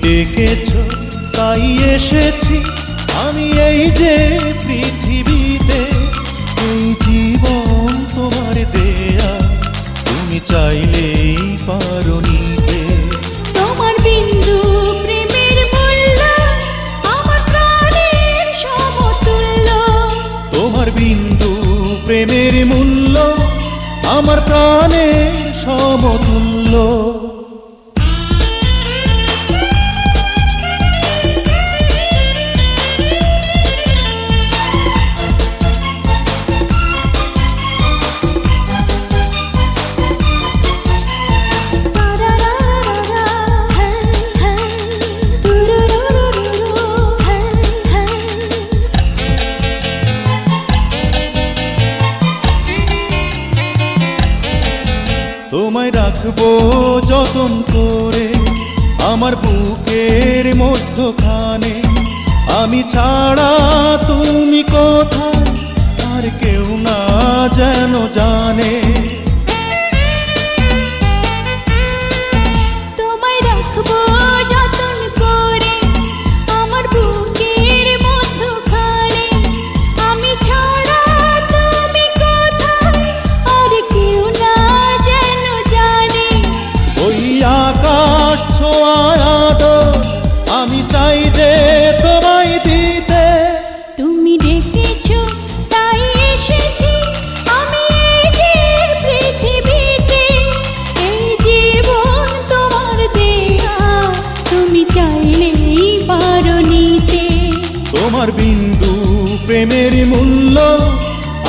ডেকেছো তাই এসেছি আমি এই যে পৃথিবীতে। এই জীবন তোমার দেয়া, তুমি চাইলেই পারো নিতে। তোমার বিন্দু প্রেমের মূল্য আমার প্রাণের সমতুল্য। তোমার বিন্দু প্রেমের মূল্য আমার প্রাণের সমতুল্য। তোমায় রাখবো যতন করে আমার বুকের মধ্যখানে। আমি ছাড়া তুমি কোথায় আর কেউ না যেন জানে। তোমায় রাখবো যতন করে আমার বুকের মধ্যখানে। আমি ছাড়া তুমি কোথায় আর কেউ না যেন জানে। ওই আকাশ ছোঁয়ায় আদর আমি চাই যে তোমায় দিতে। তুমি ডেকেছো তাই এসেছি আমি এই যে পৃথিবীতে। এই জীবন তোমার দেয়া, তুমি চাইলেই পারো নিতে। তোমার বিন্দু প্রেমের মূল্য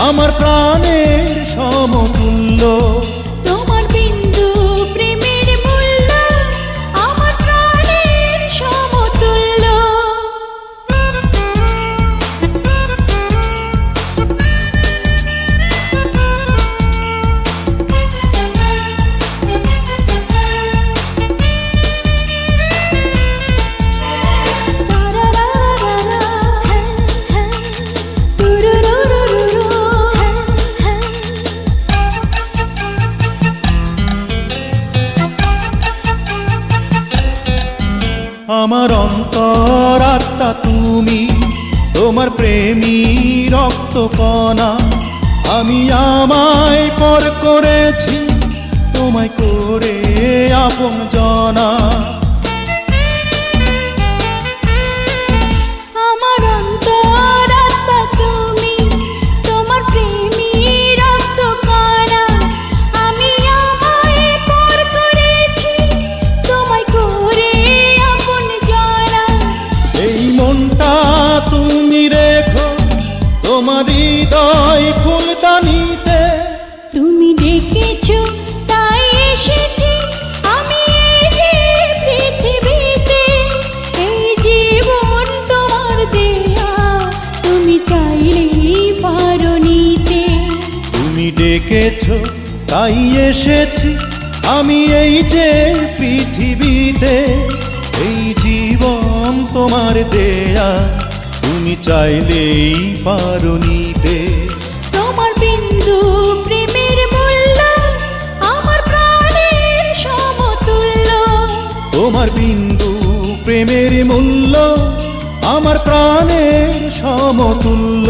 আমার প্রাণের সমতুল্য। তোমার বিন্দু প্রেমের মূল্য আমার প্রাণের সমতুল্য। আমার অন্তরাত্মা তুমি, তোমার প্রেমী রক্ত কণা। আমি আমায় পর করেছি তোমায় করে আপন জনা। আমার অন্তরাত্মা তুমি, তোমার প্রেমী রক্ত কণা। আমি আমায় পর করেছি তোমায় করে আপন জনা। এই মনটা তুমি রেখো তোমার হৃদয় ফুলদানিতে। তুমি ডেকেছো তাই এসেছি আমি এই যে পৃথিবীতে। এই জীবন তোমার দেয়া, তুমি চাইলেই পারো নিতে। তুমি ডেকেছো তাই এসেছি আমি এই যে পৃথিবীতে। এই জীবন তোমার দেয়া, তুমি চাইলেই পারো নিতে। তোমার বিন্দু প্রেমের মূল্য আমার প্রাণের সমতুল্য। তোমার বিন্দু প্রেমের মূল্য আমার প্রাণের সমতুল্য।